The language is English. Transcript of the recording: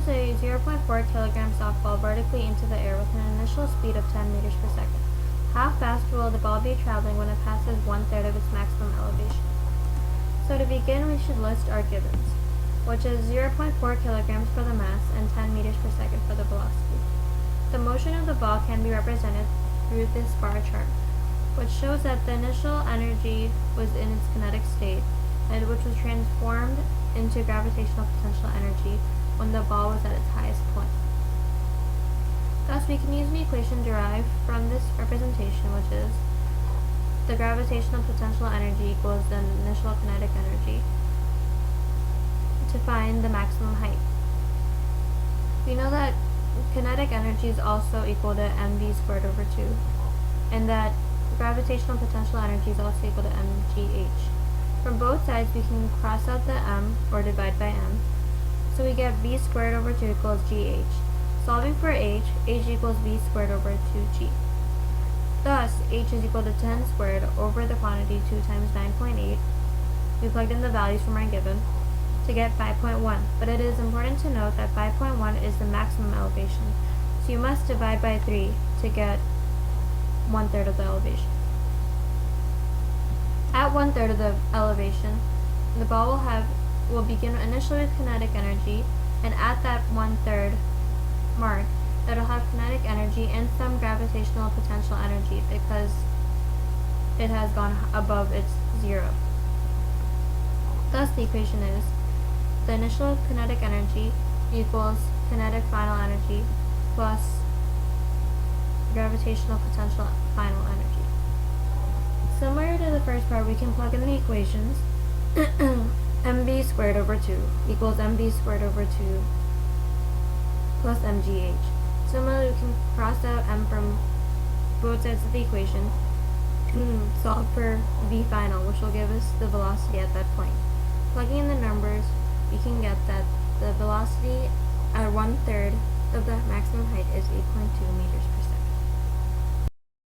a 0.4 kilogram softball vertically into the air with an initial speed of 10 meters per second. How fast will the ball be traveling when it passes 1/3 of its maximum elevation? So to begin, we should list our givens, which is 0.4 kilograms for the mass and 10 meters per second for the velocity. The motion of the ball can be represented through this bar chart, which shows that the initial energy was in its kinetic state, and which was transformed into gravitational potential energy when the ball was at its highest point. Thus, we can use an equation derived from this representation, which is the gravitational potential energy equals the initial kinetic energy, to find the maximum height. We know that kinetic energy is also equal to mv squared over 2, and that gravitational potential energy is also equal to mgh. From both sides, we can cross out the m, or divide by m, so we get v squared over 2 equals gh. Solving for h equals v squared over 2g. Thus, h is equal to 10 squared over the quantity 2 times 9.8. We plugged in the values from our given to get 5.1, but it is important to note that 5.1 is the maximum elevation, so you must divide by 3 to get 1/3 of the elevation. At 1/3 of the elevation, the ball will begin initially with kinetic energy, and at that 1/3 mark, it'll have kinetic energy and some gravitational potential energy because it has gone above its zero. Thus, the equation is the initial kinetic energy equals kinetic final energy plus gravitational potential final energy. Similar to the first part, we can plug in the equations. mv squared over 2 equals mv squared over 2 plus mgh. Similarly, we can cross out m from both sides of the equation, solve for v final, which will give us the velocity at that point. Plugging in the numbers, we can get that the velocity at 1/3 of the maximum height is 8.2 meters per second.